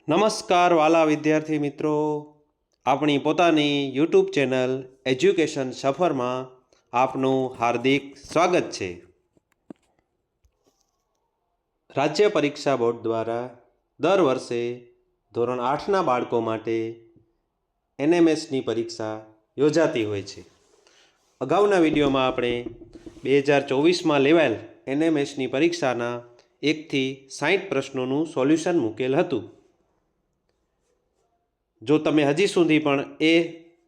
નમસ્કાર વાલા વિદ્યાર્થી મિત્રો, આપણી પોતાની યુટ્યુબ ચેનલ એજ્યુકેશન સફરમાં આપનું હાર્દિક સ્વાગત છે। રાજ્ય પરીક્ષા બોર્ડ દ્વારા દર વર્ષે ધોરણ 8ના બાળકો માટે એનએમએસની પરીક્ષા યોજાતી હોય છે। અગાઉના વિડીયોમાં આપણે 2024માં લેવાયેલ એનએમએસની પરીક્ષાના 1થી 60 પ્રશ્નોનું સોલ્યુશન મૂકેલ હતું। જો તમે હજી સુધી પણ એ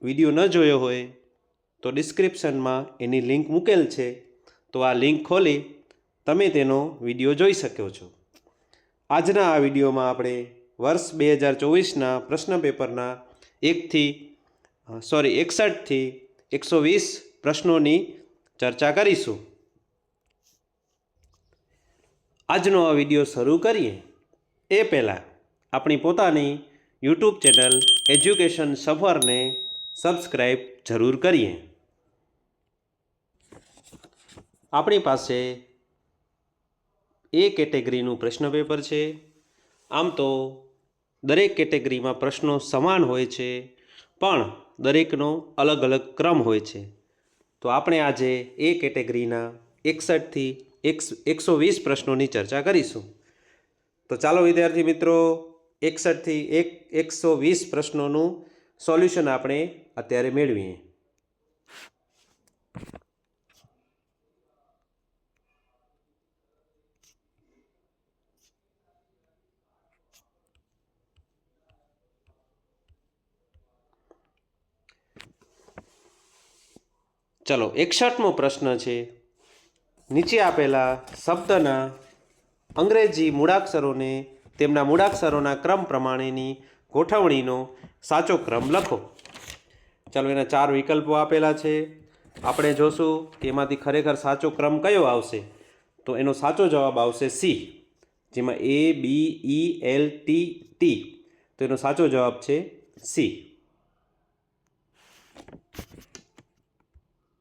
વિડીયો ન જોયો હોય તો ડિસ્ક્રિપ્શનમાં એની લિંક મૂકેલ છે, તો આ લિંક ખોલી તમે તેનો વિડીયો જોઈ શકો છો। આજના આ વિડીયોમાં આપણે વર્ષ 2024ના પ્રશ્ન પેપરના 61થી 120 પ્રશ્નોની ચર્ચા કરીશું। આજનો આ વિડીયો શરૂ કરીએ એ પહેલાં આપણી પોતાની યુટ્યુબ ચેનલ એજ્યુકેશન સફરને સબસ્ક્રાઈબ જરૂર કરીએ। આપણી પાસે એ કેટેગરીનું પ્રશ્ન પેપર છે। આમ તો દરેક કેટેગરીમાં પ્રશ્નો સમાન હોય છે, પણ દરેકનો અલગ અલગ ક્રમ હોય છે। તો આપણે આજે એ કેટેગરીના 61થી 120 પ્રશ્નોની ચર્ચા કરીશું। તો ચાલો વિદ્યાર્થી મિત્રો, 61થી 120 પ્રશ્નોનું સોલ્યુશન આપણે અત્યારે મેળવીએ। ચલો, 61મો પ્રશ્ન છે, નીચે આપેલા શબ્દના અંગ્રેજી મૂળાક્ષરોને તેમના મૂળાક્ષરોના ક્રમ પ્રમાણેની ગોઠવણીનો સાચો ક્રમ લખો। ચાલો, એના 4 વિકલ્પો આપેલા છે। આપણે જોશું કે એમાંથી ખરેખર સાચો ક્રમ કયો આવશે। તો એનો સાચો જવાબ આવશે સી, જેમાં ABELTT, તો એનો સાચો જવાબ છે સી।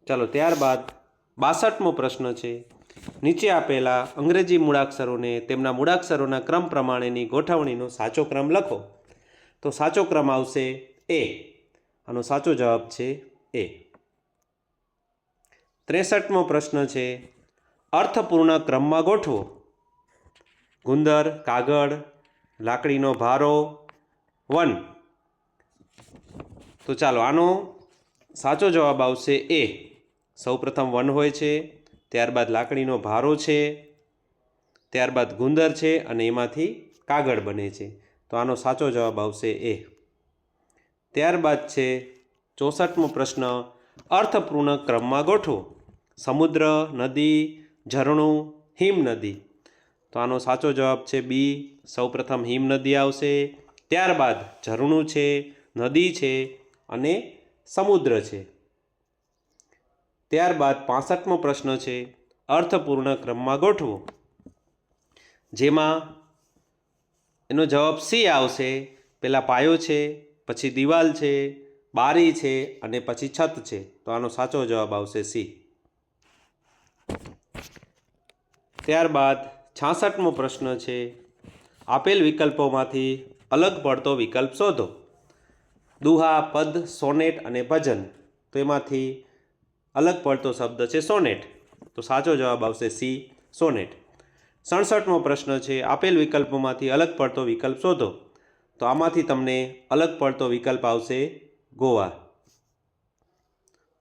ચાલો, ત્યારબાદ 62મો પ્રશ્ન છે, નીચે આપેલા અંગ્રેજી મૂળાક્ષરોને તેમના મૂળાક્ષરોના ક્રમ પ્રમાણેની ગોઠવણીનો સાચો ક્રમ લખો। તો સાચો ક્રમ આવશે એ, આનો સાચો જવાબ છે એ। 63મો પ્રશ્ન છે, અર્થપૂર્ણ ક્રમમાં ગોઠવો। ગુંદર, કાગળ, લાકડીનો ભારો, વન। તો ચાલો, આનો સાચો જવાબ આવશે એ। સૌપ્રથમ વન હોય છે, ત્યારબાદ લાકડીનો ભારો છે, ત્યારબાદ ગુંદર છે અને એમાંથી કાગળ બને છે। તો આનો સાચો જવાબ આવશે એ। ત્યારબાદ છે 64મો પ્રશ્ન, અર્થપૂર્ણ ક્રમમાં ગોઠવો। સમુદ્ર, નદી, ઝરણું, હિમનદી। તો આનો સાચો જવાબ છે બી, સૌપ્રથમ હિમનદી આવશે, ત્યારબાદ ઝરણું છે, નદી છે અને સમુદ્ર છે। ત્યારબાદ 65મો પ્રશ્ન છે, અર્થપૂર્ણ ક્રમમાં ગોઠવો, જેમાં એનો જવાબ સી આવશે। પહેલાં પાયો છે, પછી દિવાલ છે, બારી છે અને પછી છત છે। તો આનો સાચો જવાબ આવશે સી। ત્યારબાદ 66મો પ્રશ્ન છે, આપેલ વિકલ્પોમાંથી અલગ પડતો વિકલ્પ શોધો। દુહા, પદ, સોનેટ અને ભજન। તો એમાંથી અલગ પડતો શબ્દ છે સોનેટ, તો સાચો જવાબ આવશે સી, સોનેટ। 67મો પ્રશ્ન છે, આપેલ વિકલ્પોમાંથી અલગ પડતો વિકલ્પ શોધો। તો આમાંથી તમને અલગ પડતો વિકલ્પ આવશે ગોવા।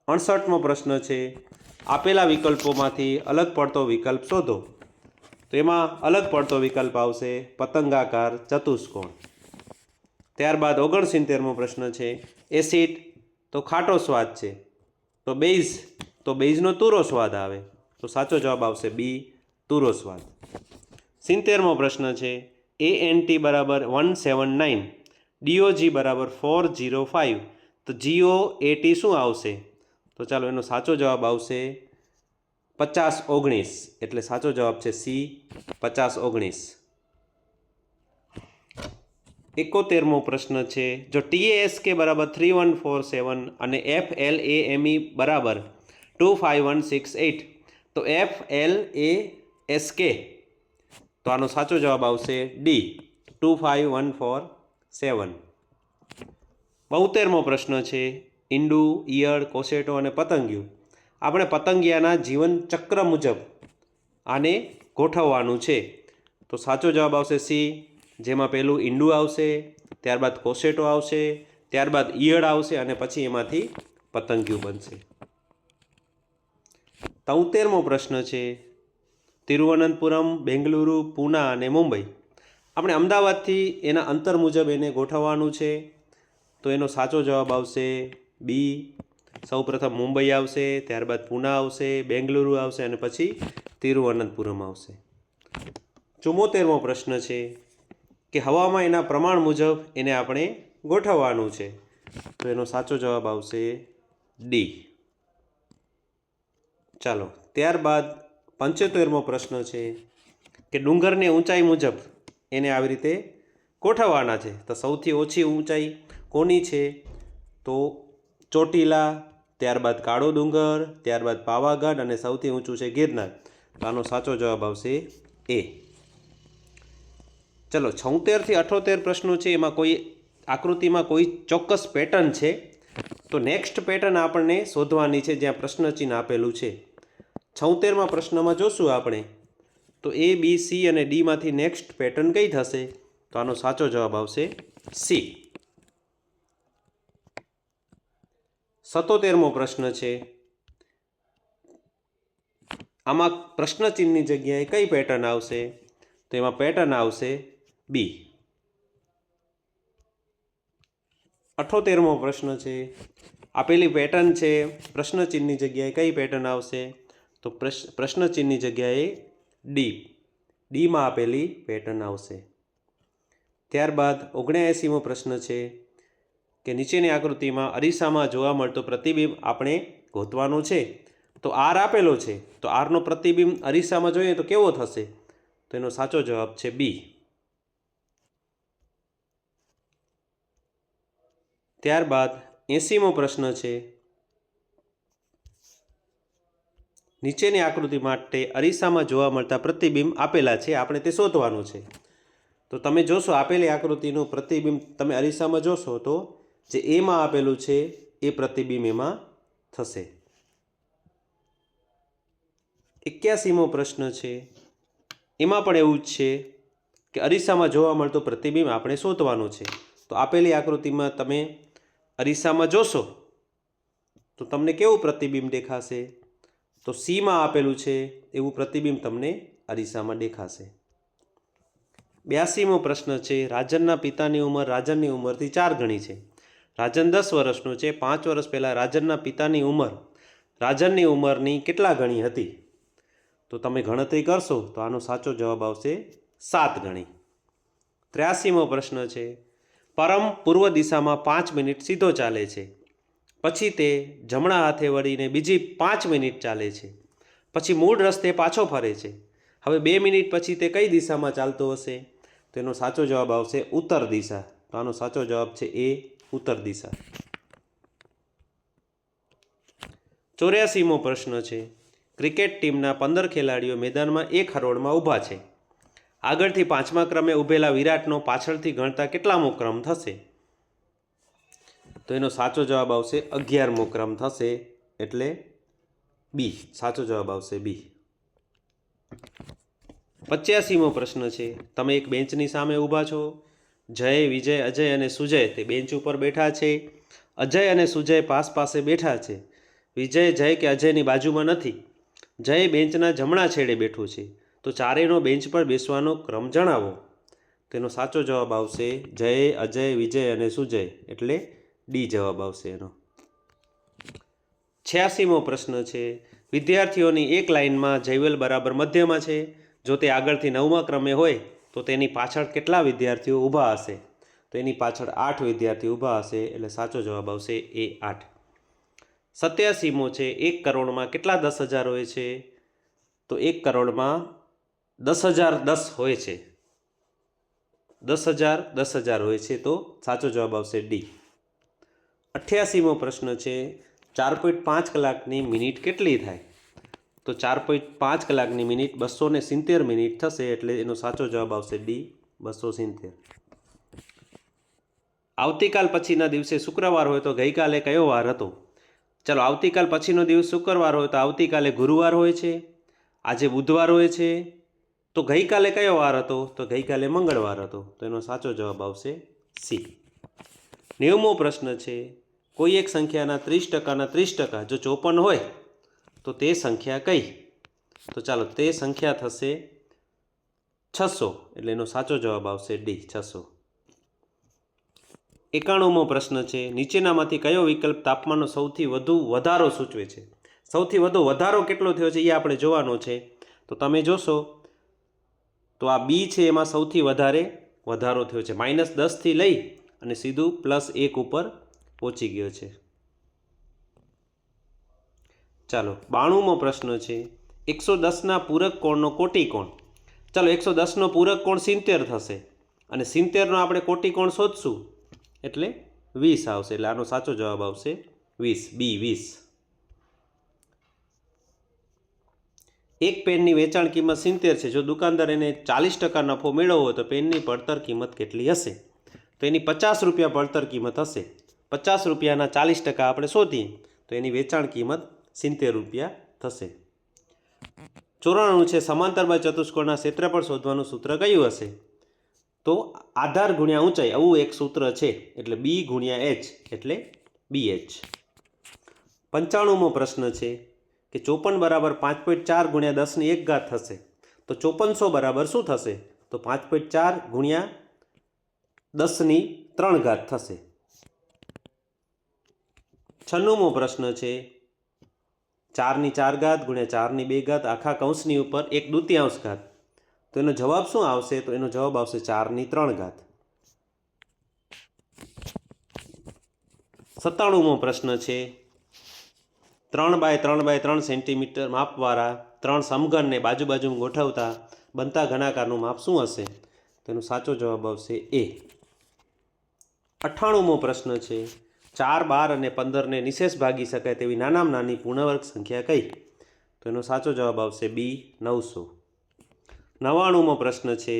68મો પ્રશ્ન છે, આપેલા વિકલ્પોમાંથી અલગ પડતો વિકલ્પ શોધો। તો એમાં અલગ પડતો વિકલ્પ આવશે પતંગાકાર ચતુષ્કોણ। ત્યારબાદ 69મો પ્રશ્ન છે, એસિડ તો ખાટો સ્વાદ છે, તો બેઝનો તુરો સ્વાદ આવે। તો સાચો જવાબ આવશે બી, તુરો સ્વાદ। 70મો પ્રશ્ન છે, ANT બરાબર 179, DOG બરાબર 405, તો GOAT શું આવશે? તો ચાલો, એનો સાચો જવાબ આવશે 5019, એટલે સાચો જવાબ છે સી, 5019। 71મો પ્રશ્ન છે, જો TASK બરાબર 3147 અને FLAME બરાબર 25168, તો FLASK, તો આનો સાચો જવાબ આવશે ડી, 2514 7. 72મો પ્રશ્ન છે ઈંડું, ઈયળ, કોસેટો અને પતંગિયું. આપણે પતંગિયાના જીવન ચક્ર મુજબ આને ગોઠવવાનું છે. તો સાચો જવાબ આવશે સી, જેમાં પહેલું ઈંડું આવશે, ત્યારબાદ કોસેટો આવશે, ત્યારબાદ ઈયળ આવશે અને પછી એમાંથી પતંગિયું બનશે. 73મો પ્રશ્ન છે તિરુવનંતપુરમ, બેંગલુરુ, પૂના અને મુંબઈ. આપણે અમદાવાદથી એના અંતર મુજબ એને ગોઠવવાનું છે. તો એનો સાચો જવાબ આવશે બી. સૌપ્રથમ મુંબઈ આવશે, ત્યારબાદ પૂના આવશે, બેંગલુરુ આવશે અને પછી તિરુવનંતપુરમ આવશે. 74મો પ્રશ્ન છે કે હવામાં એના પ્રમાણ મુજબ એને આપણે ગોઠવવાનું છે. તો એનો સાચો જવાબ આવશે ડી. ચાલો, ત્યારબાદ 75મો પ્રશ્ન છે કે ડુંગરની ઊંચાઈ મુજબ એને આવી રીતે ગોઠવવાના છે. તો સૌથી ઓછી ઊંચાઈ કોની છે? તો ચોટીલા, ત્યારબાદ કાળો ડુંગર, ત્યારબાદ પાવાગઢ અને સૌથી ઊંચું છે ગિરનાર. તો આનો સાચો જવાબ આવશે એ. ચલો, 76થી 78 પ્રશ્નો છે, એમાં કોઈ આકૃતિમાં કોઈ ચોક્કસ પેટર્ન છે. તો નેક્સ્ટ પેટર્ન આપણને શોધવાની છે જ્યાં પ્રશ્નચિહ્ન આપેલું છે. 76મા પ્રશ્નમાં જોશું આપણે તો એ, બી, સી અને ડીમાંથી નેક્સ્ટ પેટર્ન કઈ થશે? તો આનો સાચો જવાબ આવશે સી. 77મો પ્રશ્ન છે આમાં પ્રશ્નચિહ્નની જગ્યાએ કઈ પેટર્ન આવશે? તો એમાં પેટર્ન આવશે બી. 78મો પ્રશ્ન છે આપેલી પેટર્ન છે, પ્રશ્નચિહ્નની જગ્યાએ કઈ પેટર્ન આવશે? તો પ્રશ્નચિહ્નની જગ્યાએ ડી, ડીમાં આપેલી પેટર્ન આવશે. ત્યારબાદ 79મો પ્રશ્ન છે કે નીચેની આકૃતિમાં અરીસામાં જોવા મળતો પ્રતિબિંબ આપણે ગોતવાનું છે. તો આર આપેલો છે, તો આરનો પ્રતિબિંબ અરીસામાં જોઈએ તો કેવો થશે? તો એનો સાચો જવાબ છે બી. ત્યારબાદ 80મો પ્રશ્ન છે નીચેની આકૃતિ માટે અરીસામાં જોવા મળતા પ્રતિબિંબ આપેલા છે, આપણે તે શોધવાનું છે. તો તમે જોશો આપેલી આકૃતિનું પ્રતિબિંબ તમે અરીસામાં જોશો તો જે એમાં આપેલું છે એ પ્રતિબિંબ એમાં થશે. 81મો પ્રશ્ન છે એમાં પણ એવું જ છે કે અરીસામાં જોવા મળતો પ્રતિબિંબ આપણે શોધવાનું છે. તો આપેલી આકૃતિમાં તમે અરીસામાં જોશો તો તમને કેવું પ્રતિબિંબ દેખાશે? તો સીમાં આપેલું છે એવું પ્રતિબિંબ તમને અરીસામાં દેખાશે. 82મો પ્રશ્ન છે રાજનના પિતાની ઉંમર રાજનની ઉંમરથી 4 ગણી છે. રાજન 10 વર્ષનો છે. 5 વર્ષ પહેલાં રાજનના પિતાની ઉંમર રાજનની ઉંમરની કેટલા ગણી હતી? તો તમે ગણતરી કરશો તો આનો સાચો જવાબ આવશે 7 ગણી. 83મો પ્રશ્ન છે પરમ પૂર્વ દિશામાં 5 મિનિટ સીધો ચાલે છે, પછી તે જમણા હાથે વળીને બીજી 5 મિનિટ ચાલે છે, પછી મૂળ રસ્તે પાછો ફરે છે. હવે 2 મિનિટ પછી તે કઈ દિશામાં ચાલતો હશે? તો એનો સાચો જવાબ આવશે ઉત્તર દિશા. તો આનો સાચો જવાબ છે એ, ઉત્તર દિશા. 84મો પ્રશ્ન છે ક્રિકેટ ટીમના 15 ખેલાડીઓ મેદાનમાં એક હરોળમાં ઊભા છે. આગળથી 5મા ક્રમે ઊભેલા વિરાટનો પાછળથી ગણતા કેટલામો ક્રમ થશે? તો એનો સાચો જવાબ આવશે 11મો ક્રમ થશે, એટલે બી. સાચો જવાબ આવશે બી. 85મો પ્રશ્ન છે તમે એક બેન્ચની સામે ઊભા છો. જય, વિજય, અજય અને સુજય તે બેન્ચ ઉપર બેઠા છે. અજય અને સુજય પાસે બેઠા છે. વિજય જય કે અજયની બાજુમાં નથી. જય બેન્ચના જમણા છેડે બેઠું છે. તો ચારેયનો બેન્ચ પર બેસવાનો ક્રમ જણાવો. તેનો સાચો જવાબ આવશે જય, અજય, વિજય અને સુજય, એટલે ડી જવાબ આવશે એનો. 86મો પ્રશ્ન છે વિદ્યાર્થીઓની એક લાઇનમાં જયવેલ બરાબર મધ્યમાં છે. જો તે આગળથી 9મા ક્રમે હોય તો તેની પાછળ કેટલા વિદ્યાર્થીઓ ઊભા હશે? તો એની પાછળ 8 વિદ્યાર્થીઓ ઊભા હશે, એટલે સાચો જવાબ આવશે એ 8. 87મો છે 1 કરોડમાં કેટલા 10,000 હોય છે? તો 1 કરોડમાં 10,010 હોય છે. 10,010 હોય છે, તો સાચો જવાબ આવશે ડી. 88મો પ્રશ્ન છે 4.5 કલાકની મિનિટ કેટલી થાય? તો 4.5 કલાકની મિનિટ 270 મિનિટ થશે, એટલે એનો સાચો જવાબ આવશે ડી, 270. આવતીકાલ પછીના દિવસે શુક્રવાર હોય તો ગઈકાલે કયો વાર હતો? ચાલો, આવતીકાલ પછીનો દિવસ શુક્રવાર હોય તો આવતીકાલે ગુરુવાર હોય છે, આજે બુધવાર હોય છે, તો ગઈકાલે કયો વાર હતો? તો ગઈકાલે મંગળવાર હતો. તો એનો સાચો જવાબ આવશે સી. 90મો પ્રશ્ન છે, કોઈ એક સંખ્યાના 30%ના 30% જો 54 હોય તો તે સંખ્યા કઈ? તો ચાલો, તે સંખ્યા થશે 600, એટલે એનો સાચો જવાબ આવશે ડી, 600. 91મો પ્રશ્ન છે, નીચેનામાંથી કયો વિકલ્પ તાપમાનનો સૌથી વધુ વધારો સૂચવે છે? સૌથી વધુ વધારો કેટલો થયો છે એ આપણે જોવાનો છે. તો તમે જોશો તો આ બી છે, એમાં સૌથી વધારે વધારો થયો છે. -10થી લઈ અને સીધું +1 ઉપર પહોંચી ગયો છે. ચાલો, 92મો પ્રશ્ન છે, 110ના પૂરક કોણનો કોટી કોણ. ચાલો, 110નો પૂરક કોણ 70 થશે અને 70નો આપણે કોટી કોણ શોધશું એટલે 20 આવશે. એટલે આનો સાચો જવાબ આવશે 20, બી 20. એક પેનની વેચાણ કિંમત 70 છે. જો દુકાનદાર એને 40% નફો મેળવવો હોય તો પેનની પડતર કિંમત કેટલી હશે? તો એની 50 રૂપિયા પડતર કિંમત હશે. 50 રૂપિયાના 40% આપણે શોધીએ તો એની વેચાણ કિંમત 70 રૂપિયા થશે. 94 છે, સમાંતર બાજુ ચતુષ્કોણના ક્ષેત્રફળ શોધવાનું સૂત્ર કયું હશે? તો આધાર ગુણ્યા ઊંચાઈ, આવું એક સૂત્ર છે, એટલે બી ગુણ્યા એચ એટલે BH. 95મો પ્રશ્ન છે કે 54 = 5.4 ગુણ્યા 10ની 1 ઘાત થશે. તો 5400 બરાબર શું થશે? તો 5.4 ગુણ્યા 10ની 3 ઘાત થશે. 96મો પ્રશ્ન છે, 4ની 4 ઘાત ગુણ્યા 4ની 2 ઘાત આખા કૌંસની ઉપર 1/2 ઘાત. તો એનો જવાબ શું આવશે? તો એનો જવાબ આવશે 4ની 3 ઘાત. 97મો પ્રશ્ન છે, 3x3x3 સેન્ટીમીટર માપવાળા 3 સમઘનને બાજુ બાજુમાં ગોઠવતા બનતા ઘનાકારનું માપ શું હશે? તેનો સાચો જવાબ આવશે એ. 98મો પ્રશ્ન છે, 4, 12 અને 15ને નિશેષ ભાગી શકાય તેવી નાનામાં નાની પૂર્ણવર્ગ સંખ્યા કઈ? તો એનો સાચો જવાબ આવશે બી, 900. 99મો પ્રશ્ન છે,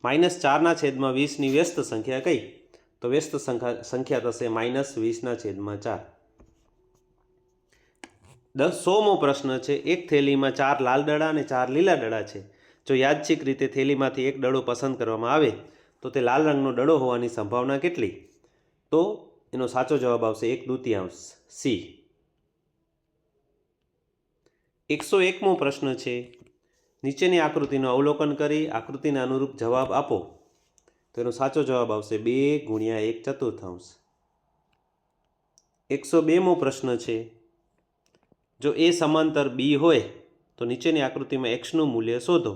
-4/20ની વ્યસ્ત સંખ્યા કઈ? તો વ્યસ્ત સંખ્યા થશે -20/4. 100મો પ્રશ્ન છે, એક થેલીમાં 4 લાલ દડા અને 4 લીલા દડા છે. જો યાદચ્છિક રીતે થેલીમાંથી એક દડો પસંદ કરવામાં આવે તો તે લાલ રંગનો દડો હોવાની સંભાવના કેટલી? તો એનો સાચો જવાબ આવશે 1/2 સી. 101મો પ્રશ્ન છે, નીચેની આકૃતિનું અવલોકન કરી આકૃતિને અનુરૂપ જવાબ આપો. તો એનો સાચો જવાબ આવશે 2 ગુણ્યા 1/4. 102મો પ્રશ્ન છે, જો એ સમાંતર બી હોય તો નીચેની આકૃતિમાં એક્સનું મૂલ્ય શોધો.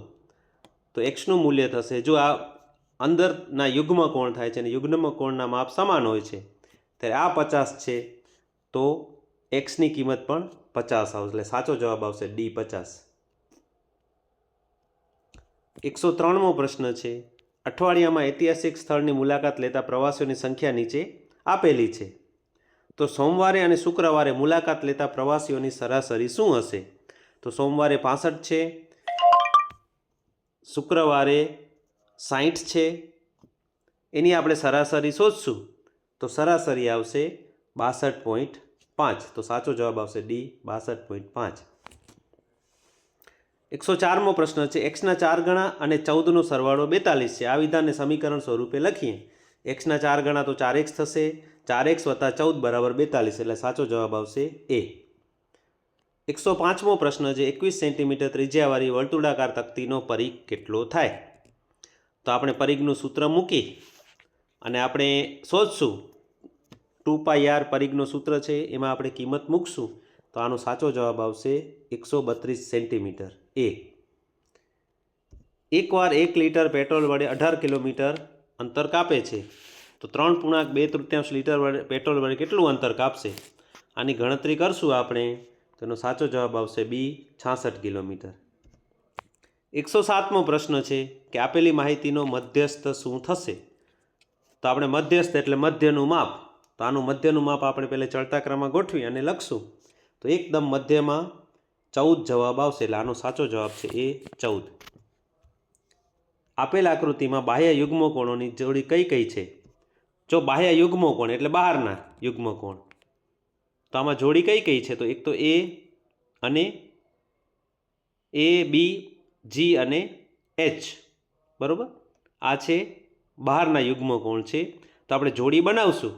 તો એક્સનું મૂલ્ય થશે, જો આ અંદરના યુગ્મ કોણ થાય છે અને યુગ્મ કોણના માપ સમાન હોય છે ત્યારે આ 50 છે તો એક્સની કિંમત પણ 50 આવશે. એટલે સાચો જવાબ આવશે ડી, 50. 103મો પ્રશ્ન છે, અઠવાડિયામાં ઐતિહાસિક સ્થળની મુલાકાત લેતા પ્રવાસીઓની સંખ્યા નીચે આપેલી છે. તો સોમવારે અને શુક્રવારે મુલાકાત લેતા પ્રવાસીઓની સરાસરી શું હશે? તો સોમવારે 65 છે, શુક્રવારે 60 છે. એની આપણે સરાસરી શોધશું તો સરાસરી આવશે 62.5. તો સાચો જવાબ આવશે ડી, 62.5. 104મો પ્રશ્ન છે, એક્સના 4 ગણા અને 14નો સરવાળો 42 છે. આ વિધાનને સમીકરણ સ્વરૂપે લખીએ. એક્સના 4 ગણા તો 4x થશે, 4x + 14 = 42. એટલે સાચો જવાબ આવશે એ. 105મો પ્રશ્ન છે, 21 સેન્ટીમીટર ત્રિજ્યાવાળી વર્તુળાકાર તકતીનો પરિઘ કેટલો થાય? તો આપણે પરિઘનું સૂત્ર મૂકી અને આપણે શોધશું. 2πr પરિઘનું સૂત્ર છે, એમાં આપણે કિંમત મૂકશું તો આનો સાચો જવાબ આવશે 132 સેન્ટીમીટર એ. એકવાર 1 લીટર પેટ્રોલ વડે 18 કિલોમીટર અંતર કાપે છે તો 3.2 લીટર પેટ્રોલ વડે કેટલું અંતર કાપશે? આની ગણતરી કરશું આપણે તો એનો સાચો જવાબ આવશે બી, 66 કિલોમીટર. 107મો પ્રશ્ન છે કે આપેલી માહિતીનો મધ્યસ્થ શું થશે? તો આપણે મધ્યસ્થ એટલે મધ્યનું માપ. તો આનું મધ્યનું માપ આપણે પહેલાં ચડતા ક્રમમાં ગોઠવી અને લખશું તો એકદમ મધ્યમાં 14 જવાબ આવશે. એટલે આનો સાચો જવાબ છે એ, 14. આપેલ આકૃતિમાં બાહ્ય યુગ્મ કોણોની જોડી કઈ કઈ છે? જો બાહ્ય યુગ્મો કોણ એટલે બહારના યુગ્મ કોણ, તો આમાં જોડી કઈ કઈ છે? તો એક તો એ અને એ, બી, જી અને એચ, બરાબર? આ છે બહારના યુગ્મ કોણ છે. તો આપણે જોડી બનાવશું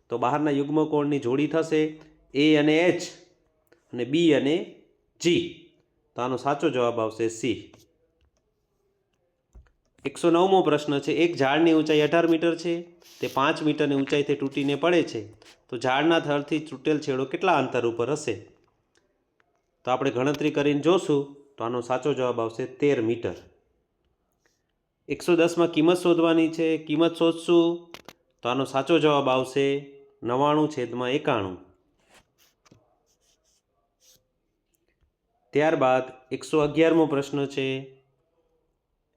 તો બહારના યુગ્મ કોણની જોડી થશે એ અને એચ અને બી અને જી. તો આનો સાચો જવાબ આવશે સી. 109મો પ્રશ્ન છે. એક ઝાડની ઊંચાઈ 18 મીટર છે, તે 5 મીટરની ઊંચાઈથી તૂટીને પડે છે, તો ઝાડના થડથી તૂટેલ છેડો કેટલા અંતર ઉપર હશે? તો આપણે ગણતરી કરીને જોશું તો આનો સાચો જવાબ આવશે 13 મીટર. 110માં કિંમત શોધવાની છે. કિંમત શોધશું તો આનો સાચો જવાબ આવશે 99/91. ત્યારબાદ 111મો પ્રશ્ન છે.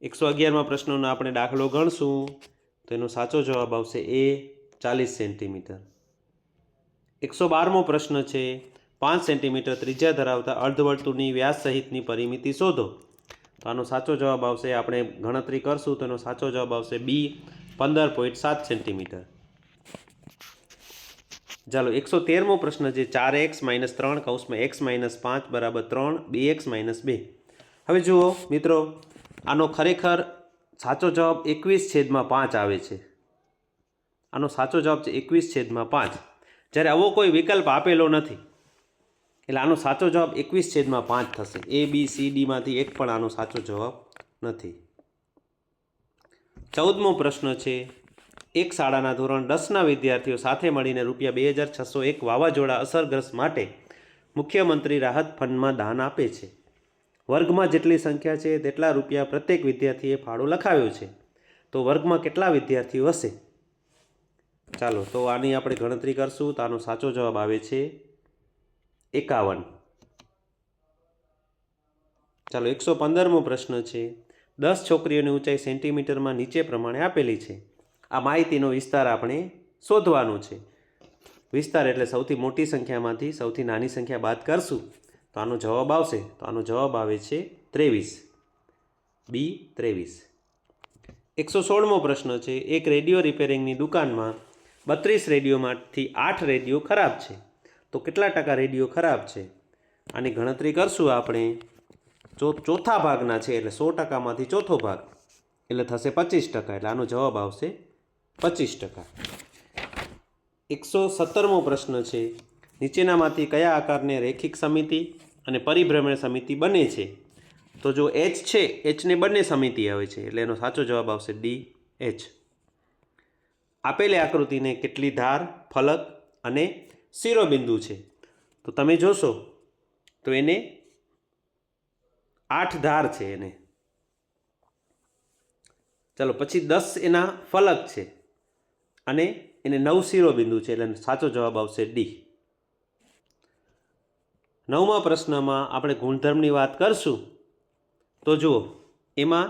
111મા પ્રશ્નનો આપણે દાખલો ગણશું તો એનો સાચો જવાબ આવશે એ 40 સેન્ટીમીટર. 112મો પ્રશ્ન છે. 5 સેન્ટીમીટર ત્રિજ્યા ધરાવતા અર્ધવર્તુળની વ્યાસ સહિતની પરિમિતિ શોધો. તો આનો સાચો જવાબ આવશે, આપણે ગણતરી કરશું તો એનો સાચો જવાબ આવશે બી 15.7 સેન્ટીમીટર. ચાલો 113મો પ્રશ્ન છે. 4x - 3 (x - 5 = 3 2x - 2). હવે જુઓ મિત્રો, આનો ખરેખર સાચો જવાબ 21/5 આવે છે. આનો સાચો જવાબ છે 21/5. જ્યારે આવો કોઈ વિકલ્પ આપેલો નથી એટલે આનો સાચો જવાબ 21/5 થશે. એ, બી, સી, ડીમાંથી એક પણ આનો સાચો જવાબ નથી. 14મો પ્રશ્ન છે. એક શાળાના ધોરણ 10ના વિદ્યાર્થીઓ સાથે મળીને ₹2601 વાવાઝોડા અસરગ્રસ્ત માટે મુખ્યમંત્રી રાહત ફંડમાં દાન આપે છે. વર્ગમાં જેટલી સંખ્યા છે તેટલા રૂપિયા પ્રત્યેક વિદ્યાર્થીએ ફાળો લખાવ્યો છે, તો વર્ગમાં કેટલા વિદ્યાર્થીઓ હશે? ચાલો તો આની આપણે ગણતરી કરશું તો આનો સાચો જવાબ આવે છે 51. ચાલો 115મો પ્રશ્ન છે. 10 છોકરીઓની ઊંચાઈ સેન્ટીમીટરમાં નીચે પ્રમાણે આપેલી છે. આ માહિતીનો વિસ્તાર આપણે શોધવાનો છે. વિસ્તાર એટલે સૌથી મોટી સંખ્યામાંથી સૌથી નાની સંખ્યા બાદ કરશું તો આનો જવાબ આવશે. તો આનો જવાબ આવે છે 23, બી 23. 116મો પ્રશ્ન છે. એક રેડિયો રિપેરિંગની દુકાનમાં 32 રેડિયોમાંથી 8 રેડિયો ખરાબ છે, તો કેટલા ટકા રેડિયો ખરાબ છે? આની ગણતરી કરશું આપણે. ચોથા ભાગના છે એટલે 100%માંથી ચોથો ભાગ એટલે થશે 25%, એટલે આનો જવાબ આવશે 25%. 117મો પ્રશ્ન છે. નીચેનામાંથી કયા આકારને રેખિક સમિતિ અને પરિભ્રમણ સમિતિ બને છે? તો જો એચ છે, એચને બંને સમિતિ આવે છે એટલે એનો સાચો જવાબ આવશે ડી એચ. આપેલી આકૃતિને કેટલી ધાર, ફલક અને શિરોબિંદુ છે? તો તમે જોશો તો એને 8 ધાર છે એને. ચાલો પછી 10 એના ફલક છે અને એને 9 શિરોબિંદુ છે એટલે સાચો જવાબ આવશે ડી. 9મા પ્રશ્નમાં આપણે ગુણધર્મની વાત કરશું તો જુઓ એમાં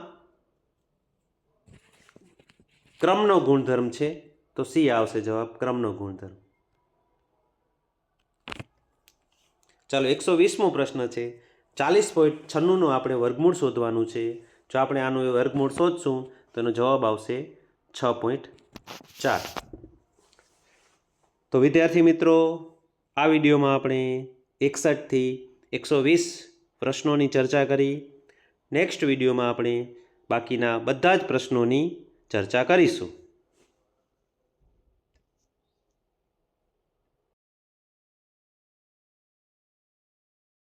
ક્રમનો ગુણધર્મ છે તો સી આવશે જવાબ, ક્રમનો ગુણધર્મ. ચાલો 120મો પ્રશ્ન છે. 40.96નું આપણે વર્ગમૂળ શોધવાનું છે. જો આપણે આનું વર્ગમૂળ શોધશું તો એનો જવાબ આવશે 6.4. તો વિદ્યાર્થી મિત્રો, આ વિડીયોમાં આપણે 61 થી 120 પ્રશ્નોની ચર્ચા કરી. નેક્સ્ટ વિડીયોમાં આપણે બાકીના બધા જ પ્રશ્નોની ચર્ચા કરીશું.